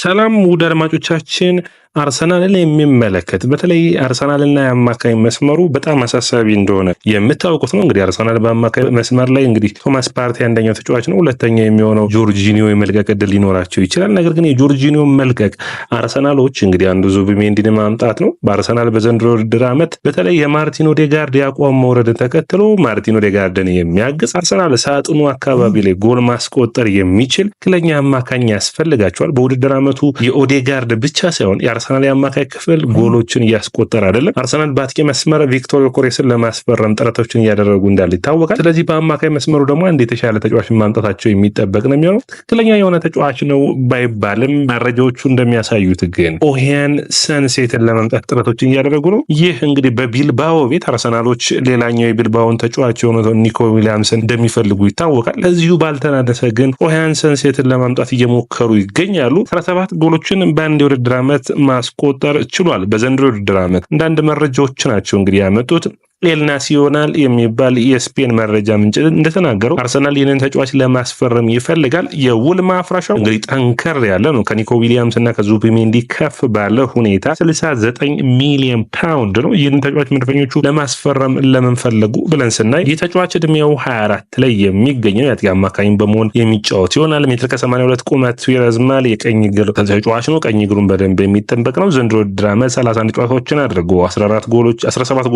ሰላም ውድ አድማጮቻችን አርሰናልን የሚመለከት በተለይ አርሰናልና የአማካይ መስመሩ በጣም አሳሳቢ እንደሆነ የምታውቁት ነው። እንግዲህ አርሰናል በአማካይ መስመር ላይ እንግዲህ ቶማስ ፓርቲ አንደኛው ተጫዋች ነው። ሁለተኛ የሚሆነው ጆርጂኒዮ የመልቀቅ ዕድል ሊኖራቸው ይችላል። ነገር ግን የጆርጂኒዮ መልቀቅ አርሰናሎች እንግዲህ አንዱ ዙቢሜንዲን ማምጣት ነው። በአርሰናል በዘንድሮ ውድድር ዓመት በተለይ የማርቲን ኦዴጋርድ የአቋም መውረድን ተከትሎ ማርቲን ኦዴጋርድን የሚያግዝ አርሰናል ሳጥኑ አካባቢ ላይ ጎል ማስቆጠር የሚችል ትክክለኛ አማካኝ ያስፈልጋቸዋል። በውድድር ዓመቱ የኦዴጋርድ ብቻ ሳይሆን አርሰናል የአማካይ ክፍል ጎሎችን እያስቆጠረ አይደለም። አርሰናል በአጥቂ መስመር ቪክቶር ዮኬሬስን ለማስፈረም ጥረቶችን እያደረጉ እንዳለ ይታወቃል። ስለዚህ በአማካይ መስመሩ ደግሞ አንድ የተሻለ ተጫዋችን ማምጣታቸው የሚጠበቅ ነው የሚሆነው። ትክክለኛ የሆነ ተጫዋች ነው ባይባልም መረጃዎቹ እንደሚያሳዩት ግን ኦሄያን ሰንሴትን ለማምጣት ጥረቶችን እያደረጉ ነው። ይህ እንግዲህ በቢልባኦ ቤት አርሰናሎች ሌላኛው የቢልባኦን ተጫዋች የሆነው ኒኮ ዊሊያምስን እንደሚፈልጉ ይታወቃል። ለዚሁ ባልተናነሰ ግን ኦሄያን ሰንሴትን ለማምጣት እየሞከሩ ይገኛሉ። 17 ጎሎችን በአንድ የውድድር ዓመት ማስቆጠር ችሏል። በዘንድሮ ውድድር ዓመት አንዳንድ መረጃዎች ናቸው እንግዲህ ያመጡት። ኤል ናሲዮናል የሚባል የስፔን መረጃ ምንጭ እንደተናገረው አርሰናል ይህንን ተጫዋች ለማስፈረም ይፈልጋል። የውል ማፍረሻው እንግዲህ ጠንከር ያለ ነው። ከኒኮ ዊሊያምስ እና ከዙቢሜንዲ ከፍ ባለ ሁኔታ 69 ሚሊዮን ፓውንድ ነው። ይህንን ተጫዋች መድፈኞቹ ለማስፈረም ለምን ፈለጉ ብለን ስናይ ይህ ተጫዋች እድሜው 24 ላይ የሚገኘው የአጥቂ አማካኝ በመሆን የሚጫወት ይሆናል። ሜትር ከ82 ቁመቱ ይረዝማል። የቀኝ እግር ተጫዋች ነው። ቀኝ እግሩን በደንብ የሚጠበቅ ነው። ዘንድሮ ውድድር ዓመት 31 ጨዋታዎችን አድርጎ 17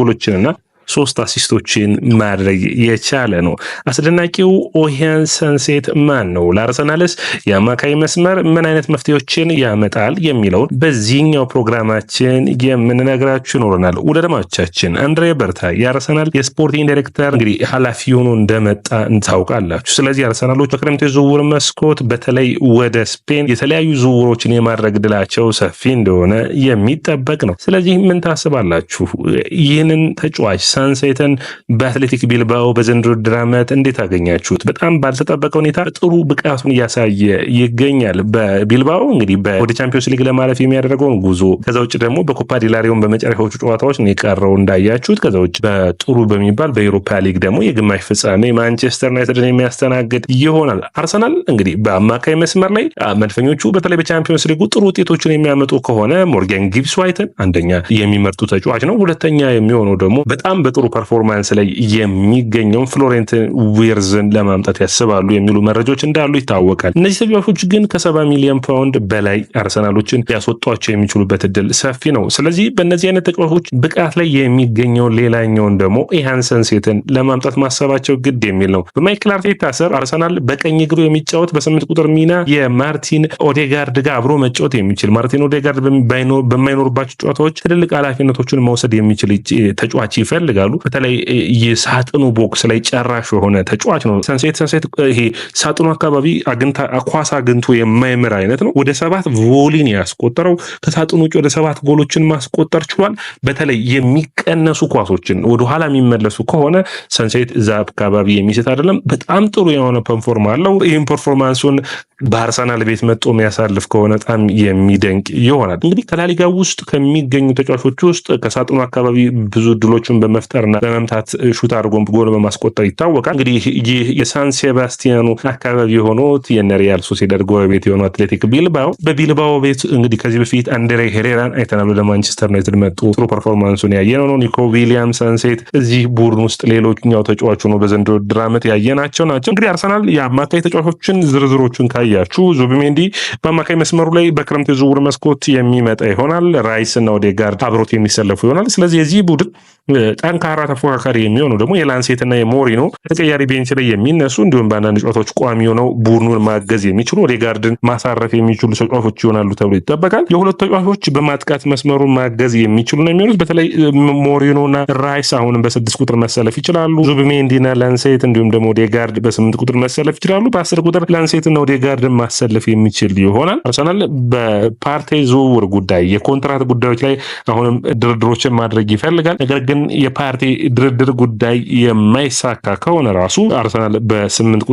ጎሎችን እና 3 አሲስቶችን ማድረግ የቻለ ነው። አስደናቂው ኦሄያን ሰንሴት ማን ነው? ለአርሰናልስ የአማካይ መስመር ምን አይነት መፍትሄዎችን ያመጣል የሚለውን በዚህኛው ፕሮግራማችን የምንነግራችሁ ይኖረናል። ውድ አድማጮቻችን አንድሬ በርታ የአርሰናል የስፖርቲንግ ዳይሬክተር እንግዲህ ኃላፊ ሆኖ እንደመጣ እንታውቃላችሁ። ስለዚህ አርሰናሎች በክረምቱ የዝውውር መስኮት በተለይ ወደ ስፔን የተለያዩ ዝውውሮችን የማድረግ ድላቸው ሰፊ እንደሆነ የሚጠበቅ ነው። ስለዚህ ምን ታስባላችሁ? ይህንን ተጫዋች ሰንሴትን በአትሌቲክ ቢልባኦ በዘንድሮ ውድድር ዓመት እንዴት አገኛችሁት? በጣም ባልተጠበቀ ሁኔታ ጥሩ ብቃቱን እያሳየ ይገኛል። በቢልባኦ እንግዲህ ወደ ቻምፒዮንስ ሊግ ለማለፍ የሚያደርገውን ጉዞ ከዛ ውጭ ደግሞ በኮፓ ዲላሪዮን በመጨረሻዎቹ ጨዋታዎች ነው የቀረው እንዳያችሁት። ከዛ ውጭ በጥሩ በሚባል በዩሮፓ ሊግ ደግሞ የግማሽ ፍጻሜ ማንቸስተር ዩናይትድን የሚያስተናግድ ይሆናል። አርሰናል እንግዲህ በአማካይ መስመር ላይ መድፈኞቹ በተለይ በቻምፒዮንስ ሊጉ ጥሩ ውጤቶችን የሚያመጡ ከሆነ ሞርጋን ጊብስ ዋይትን አንደኛ የሚመርጡ ተጫዋች ነው። ሁለተኛ የሚሆነው ደግሞ በጣም በጥሩ ፐርፎርማንስ ላይ የሚገኘው ፍሎሬንት ዊርዝን ለማምጣት ያስባሉ የሚሉ መረጃዎች እንዳሉ ይታወቃል። እነዚህ ተጫዋቾች ግን ከ70 ሚሊዮን ፓውንድ በላይ አርሰናሎችን ሊያስወጧቸው የሚችሉበት እድል ሰፊ ነው። ስለዚህ በእነዚህ አይነት ተጫዋቾች ብቃት ላይ የሚገኘው ሌላኛውን ደግሞ ኦሄያን ሰንሴትን ለማምጣት ማሰባቸው ግድ የሚል ነው። በማይክል አርቴታ ስር አርሰናል በቀኝ እግሩ የሚጫወት በ8 ቁጥር ሚና የማርቲን ኦዴጋርድ ጋር አብሮ መጫወት የሚችል ማርቲን ኦዴጋርድ በማይኖርባቸው ጨዋታዎች ትልልቅ ኃላፊነቶችን መውሰድ የሚችል ተጫዋች ይፈልጋሉ። በተለይ የሳጥኑ ቦክስ ላይ ጨራሽ የሆነ ተጫዋች ነው። ሰንሴት ይሄ ሳጥኑ አካባቢ ኳስ አግኝቶ የማይምር አይነት ነው። ወደ 7 ቮሊን ያስቆጠረው ከሳጥኑ ውጭ ወደ 7 ጎሎችን ማስቆጠር ችሏል። በተለይ የሚቀነሱ ኳሶችን ወደ ኋላ የሚመለሱ ከሆነ ሰንሴት እዛ አካባቢ የሚስት አይደለም። በጣም ጥሩ የሆነ ፐርፎርማንስ አለው። ይህም ፐርፎርማንሱን በአርሰናል ቤት መጥቶ የሚያሳልፍ ከሆነ በጣም የሚደንቅ ይሆናል። እንግዲህ ከላሊጋ ውስጥ ከሚገኙ ተጫዋቾች ውስጥ ከሳጥኑ አካባቢ ብዙ ድሎችን በመፍጠርና በመምታት ሹት አድርጎ ጎል በማስቆጠር ይታወቃል። እንግዲህ ይህ የሳን ሴባስቲያኑ አካባቢ የሆኑት የሪያል ሶሲዳድ ጎረቤት የሆኑ አትሌቲክ ቢልባኦ በቢልባኦ ቤት እንግዲህ ከዚህ በፊት አንድሬ ሄሬራን አይተናል። ወደ ማንቸስተር ዩናይትድ መጡ። ጥሩ ፐርፎርማንሱን ያየነው ነው። ኒኮ ዊሊያምስ ሰንሴት እዚህ ቡድን ውስጥ ሌሎኛው ተጫዋቹ ነው። በዘንድሮ ውድድር ዓመት ያየናቸው ናቸው። እንግዲህ አርሰናል የአማካይ ተጫዋቾችን ዝርዝሮቹን ያችሁ ዙቢሜንዲ በአማካይ መስመሩ ላይ በክረምት የዝውውር መስኮት የሚመጣ ይሆናል። ራይስ እና ኦዴጋርድ አብሮት የሚሰለፉ ይሆናል። ስለዚህ የዚህ ቡድን ጠንካራ ተፎካካሪ የሚሆኑ ደግሞ የላንሴት እና የሞሪኖ ተቀያሪ ቤንች ላይ የሚነሱ እንዲሁም በአንዳንድ ጨዋታዎች ቋሚ ሆነው ቡድኑን ማገዝ የሚችሉ ኦዴጋርድን ማሳረፍ የሚችሉ ተጫዋቾች ይሆናሉ ተብሎ ይጠበቃል። የሁለቱ ተጫዋቾች በማጥቃት መስመሩን ማገዝ የሚችሉ ነው የሚሆኑት። በተለይ ሞሪኖ እና ራይስ አሁንም በ6 ቁጥር መሰለፍ ይችላሉ። ዙቢሜንዲ እና ላንሴት እንዲሁም ደግሞ ኦዴጋርድ በ8 ቁጥር መሰለፍ ይችላሉ። በ10 ቁጥር ላንሴት እና ኦዴጋርድ ማሰለፍ የሚችል ይሆናል። አርሰናል በፓርቴ ዝውውር ጉዳይ የኮንትራት ጉዳዮች ላይ አሁንም ድርድሮችን ማድረግ ይፈልጋል። ነገር ግን ግን የፓርቲ ድርድር ጉዳይ የማይሳካ ከሆነ ራሱ አርሰናል በ6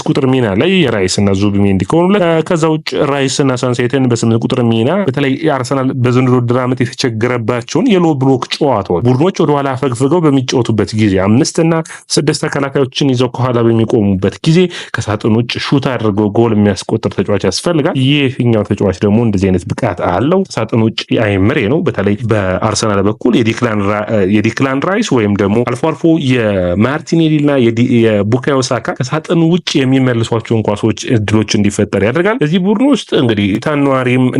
ቁጥር ሚና ላይ ራይስና ዙቢሜንዲ ከሆኑለት ከዛ ውጭ ራይስና ሳንሴትን በ8 ቁጥር ሚና በተለይ አርሰናል በዘንድሮ ውድድር ዓመት የተቸገረባቸውን የሎ ብሎክ ጨዋታዎች ቡድኖች ወደኋላ አፈግፍገው በሚጫወቱበት ጊዜ 5 እና 6 ተከላካዮችን ይዘው ከኋላ በሚቆሙበት ጊዜ ከሳጥን ውጭ ሹት አድርገው ጎል የሚያስቆጥር ተጫዋች ያስፈልጋል። ይህኛው ተጫዋች ደግሞ እንደዚህ አይነት ብቃት አለው። ሳጥን ውጭ አይምሬ ነው። በተለይ በአርሰናል በኩል የዲክላን ራይስ ወይም ደግሞ አልፎ አልፎ የማርቲኔሊና የቡካዮ ሳካ ከሳጥን ውጭ የሚመልሷቸውን ኳሶች እድሎች እንዲፈጠር ያደርጋል። እዚህ ቡድን ውስጥ እንግዲህ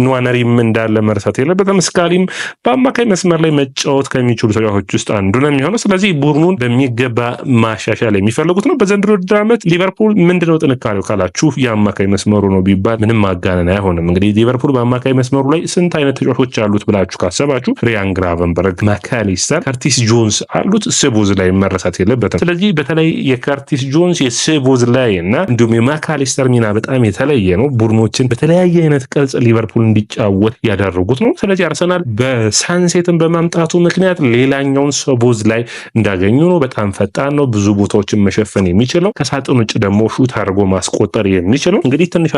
ንዋነሪም እንዳለ መርሳት የለበትም። ስካሊም በአማካይ መስመር ላይ መጫወት ከሚችሉ ተጫዋቾች ውስጥ አንዱ ነው የሚሆነው። ስለዚህ ቡድኑን በሚገባ ማሻሻል የሚፈልጉት ነው። በዘንድሮ ውድድር ዓመት ሊቨርፑል ምንድነው ጥንካሬው ካላችሁ የአማካይ መስመሩ ነው ቢባል ምንም ማጋነን አይሆንም። እንግዲህ ሊቨርፑል በአማካይ መስመሩ ላይ ስንት አይነት ተጫዋቾች አሉት ብላችሁ ካሰባችሁ ሪያን ግራቨንበርግ፣ ማካሊስተር፣ ከርቲስ ጆንስ አሉት። ስቦዝ ላይ መረሳት የለበትም። ስለዚህ በተለይ የከርቲስ ጆንስ የስቦዝ ላይ እና እንዲሁም የማካሊስተር ሚና በጣም የተለየ ነው። ቡድኖችን በተለያየ አይነት ቅርጽ ሊቨርፑል እንዲጫወት ያደረጉት ነው። ስለዚህ አርሰናል በሳንሴትን በማምጣቱ ምክንያት ሌላኛውን ስቦዝ ላይ እንዳገኙ ነው። በጣም ፈጣን ነው። ብዙ ቦታዎችን መሸፈን የሚችል ነው። ከሳጥን ውጭ ደግሞ ሹት አድርጎ ማስቆጠር የሚችል ነው። እንግዲህ ትንሽ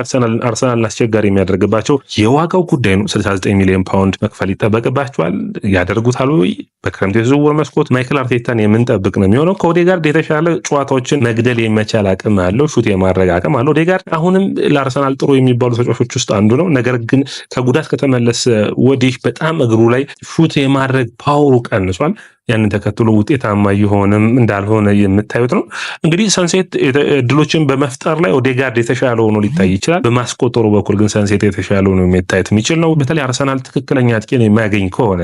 አርሰናልን አስቸጋሪ የሚያደርግባቸው የዋጋው ጉዳይ ነው። 69 ሚሊዮን ፓውንድ መክፈል ይጠበቅባቸዋል። ያደርጉታል ወይ? በክረምት የዝውውር መስኮት ማይክል አርቴታን የምንጠብቅ ነው የሚሆነው። ከኦዴጋርድ የተሻለ ጨዋታዎችን መግደል የመቻል አቅም አለው። ሹት የማድረግ አቅም አለው። ኦዴጋርድ አሁንም ለአርሰናል ጥሩ የሚባሉ ተጫዋቾች ውስጥ አንዱ ነው። ነገር ግን ከጉዳት ከተመለሰ ወዲህ በጣም እግሩ ላይ ሹት የማድረግ ፓወሩ ቀንሷል። ያንን ተከትሎ ውጤታማ የሆነም እንዳልሆነ የምታዩት ነው። እንግዲህ ሰንሴት እድሎችን በመፍጠር ላይ ኦዴጋርድ የተሻለ ሆኖ ሊታይ ይችላል። በማስቆጠሩ በኩል ግን ሰንሴት የተሻለ ሆኖ የሚታየት የሚችል ነው። በተለይ አርሰናል ትክክለኛ አጥቂን የማያገኝ ከሆነ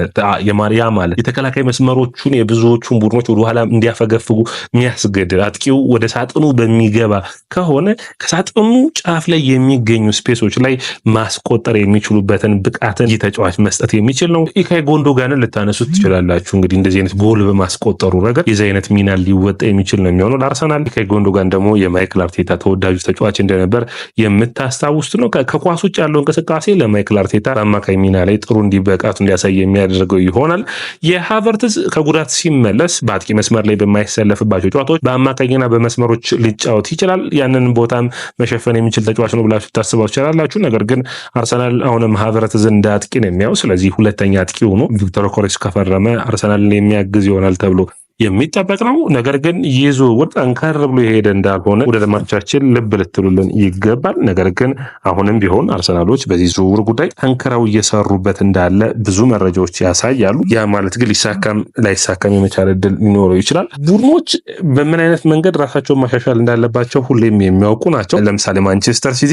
ያ ማለት የተከላካይ መስመሮቹን የብዙዎቹን ቡድኖች ወደኋላ እንዲያፈገፍጉ የሚያስገድድ አጥቂው ወደ ሳጥኑ በሚገባ ከሆነ ከሳጥኑ ጫፍ ላይ የሚገኙ ስፔሶች ላይ ማስቆጠር የሚችሉበትን ብቃትን ተጫዋች መስጠት የሚችል ነው። ኢልካይ ጉንዶጋንን ልታነሱት ትችላላችሁ። እንግዲህ እንደዚህ ጎል በማስቆጠሩ ረገድ የዚህ አይነት ሚና ሊወጣ የሚችል ነው የሚሆነው ለአርሰናል። ኢልካይ ጉንዶጋን ደግሞ የማይክል አርቴታ ተወዳጁ ተጫዋች እንደነበር የምታስታውሱት ነው። ከኳስ ውጭ ያለው እንቅስቃሴ ለማይክል አርቴታ በአማካይ ሚና ላይ ጥሩ ብቃቱ እንዲያሳይ የሚያደርገው ይሆናል። የሃቨርትዝ ከጉዳት ሲመለስ በአጥቂ መስመር ላይ በማይሰለፍባቸው ጨዋታዎች በአማካይና በመስመሮች ሊጫወት ይችላል። ያንን ቦታም መሸፈን የሚችል ተጫዋች ነው ብላችሁ ታስባችሁ ትችላላችሁ። ነገር ግን አርሰናል አሁንም ሃቨርትዝ እንደ አጥቂ ነው የሚያው። ስለዚህ ሁለተኛ አጥቂ ሆኖ ቪክቶር ዮኬሬስ ከፈረመ አርሰናልን የሚያግዝ ይሆናል ተብሎ የሚጠበቅ ነው። ነገር ግን ይህ ዝውውር ጠንከር ብሎ የሄደ እንዳልሆነ ወደ ደማቻችን ልብ ልትሉልን ይገባል። ነገር ግን አሁንም ቢሆን አርሰናሎች በዚህ ዝውውር ጉዳይ ጠንክረው እየሰሩበት እንዳለ ብዙ መረጃዎች ያሳያሉ። ያ ማለት ግን ሊሳካም ላይሳካም የመቻል እድል ሊኖረው ይችላል። ቡድኖች በምን አይነት መንገድ ራሳቸውን ማሻሻል እንዳለባቸው ሁሌም የሚያውቁ ናቸው። ለምሳሌ ማንቸስተር ሲቲ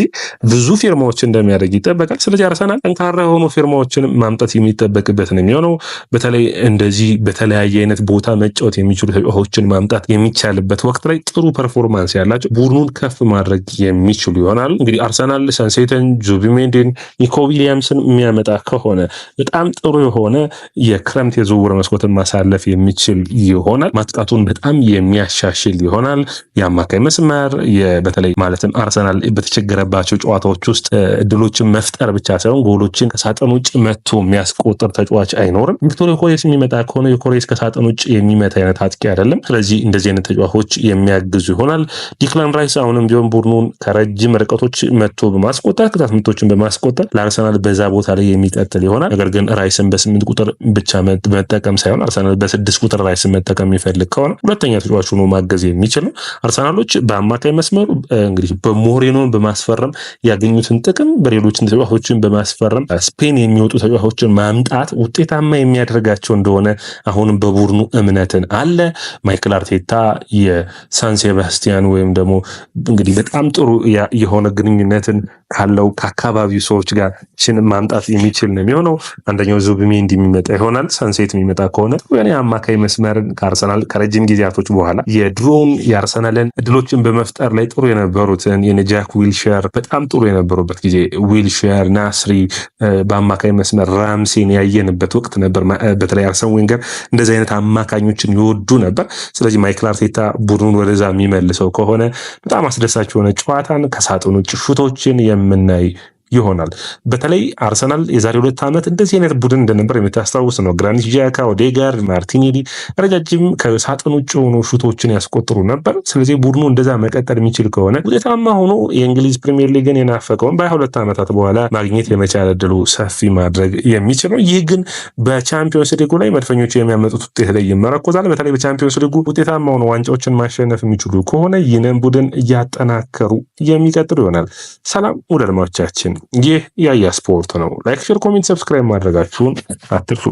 ብዙ ፊርማዎች እንደሚያደርግ ይጠበቃል። ስለዚህ አርሰናል ጠንካራ የሆኑ ፊርማዎችን ማምጣት የሚጠበቅበት ነው የሚሆነው። በተለይ እንደዚህ በተለያየ አይነት ቦታ መጫወት የሚችሉ ተጫዋቾችን ማምጣት የሚቻልበት ወቅት ላይ ጥሩ ፐርፎርማንስ ያላቸው ቡድኑን ከፍ ማድረግ የሚችሉ ይሆናሉ። እንግዲህ አርሰናል ሳንሴትን፣ ዙቢሜንዲን፣ ኒኮ ዊሊያምስን የሚያመጣ ከሆነ በጣም ጥሩ የሆነ የክረምት የዝውውር መስኮትን ማሳለፍ የሚችል ይሆናል። ማጥቃቱን በጣም የሚያሻሽል ይሆናል። የአማካይ መስመር በተለይ ማለትም አርሰናል በተቸገረባቸው ጨዋታዎች ውስጥ እድሎችን መፍጠር ብቻ ሳይሆን ጎሎችን ከሳጥን ውጭ መቶ የሚያስቆጥር ተጫዋች አይኖርም። ቪክቶር ዮኬሬስ የሚመጣ ከሆነ ዮኬሬስ ከሳጥን ውጭ የሚመታ አይነት አጥቂ አይደለም። ስለዚህ እንደዚህ አይነት ተጫዋቾች የሚያግዙ ይሆናል። ዲክላን ራይስ አሁንም ቢሆን ቡድኑን ከረጅም ርቀቶች መጥቶ በማስቆጠር ቅጣት ምቶችን በማስቆጠር ለአርሰናል በዛ ቦታ ላይ የሚቀጥል ይሆናል። ነገር ግን ራይስን በ8 ቁጥር ብቻ መጠቀም ሳይሆን አርሰናል በ6 ቁጥር ራይስን መጠቀም የሚፈልግ ከሆነ ሁለተኛ ተጫዋች ሆኖ ማገዝ የሚችል ነው። አርሰናሎች በአማካይ መስመሩ እንግዲህ በሞሬኖን በማስፈረም ያገኙትን ጥቅም በሌሎችን ተጫዋቾችን በማስፈረም ስፔን የሚወጡ ተጫዋቾችን ማምጣት ውጤታማ የሚያደርጋቸው እንደሆነ አሁንም በቡድኑ እምነትን አለ። ማይክል አርቴታ የሳን ሴባስቲያን ወይም ደግሞ እንግዲህ በጣም ጥሩ የሆነ ግንኙነትን ካለው ከአካባቢው ሰዎች ጋር ማምጣት የሚችል ነው የሚሆነው። አንደኛው ዙቢሜንዲ የሚመጣ ይሆናል። ሳንሴት የሚመጣ ከሆነ ወይኔ አማካይ መስመርን ከአርሰናል ከረጅም ጊዜያቶች በኋላ የድሮውን የአርሰናልን እድሎችን በመፍጠር ላይ ጥሩ የነበሩትን የጃክ ዊልሸር በጣም ጥሩ የነበሩበት ጊዜ ዊልሸር፣ ናስሪ በአማካይ መስመር ራምሴን ያየንበት ወቅት ነበር። በተለይ አርሰን ዌንገር እንደዚህ አይነት አማካኞችን ይወዱ ነበር። ስለዚህ ማይክል አርቴታ ቡድኑን ወደዛ የሚመልሰው ከሆነ በጣም አስደሳች የሆነ ጨዋታን ከሳጥን ውጭ ሹቶችን የምናይ ይሆናል። በተለይ አርሰናል የዛሬ 2 ዓመት እንደዚህ አይነት ቡድን እንደነበር የምታስታውስ ነው። ግራኒት ዣካ፣ ኦዴጋርድ፣ ማርቲኔሊ ረጃጅም ከሳጥን ውጭ ሆኖ ሹቶችን ያስቆጥሩ ነበር። ስለዚህ ቡድኑ እንደዛ መቀጠል የሚችል ከሆነ ውጤታማ ሆኖ የእንግሊዝ ፕሪሚየር ሊግን የናፈቀውን በ22 ዓመታት በኋላ ማግኘት የመቻል ዕድሉ ሰፊ ማድረግ የሚችል ነው። ይህ ግን በቻምፒዮንስ ሊጉ ላይ መድፈኞቹ የሚያመጡት ውጤት ላይ ይመረኮዛል። በተለይ በቻምፒዮንስ ሊጉ ውጤታማ ሆኖ ዋንጫዎችን ማሸነፍ የሚችሉ ከሆነ ይህንን ቡድን እያጠናከሩ የሚቀጥሉ ይሆናል። ሰላም ውድ አድማጮቻችን፣ ይህ ያያ ስፖርት ነው። ላይክ፣ ሼር፣ ኮሜንት፣ ሰብስክራይብ ማድረጋችሁን አትርሱ።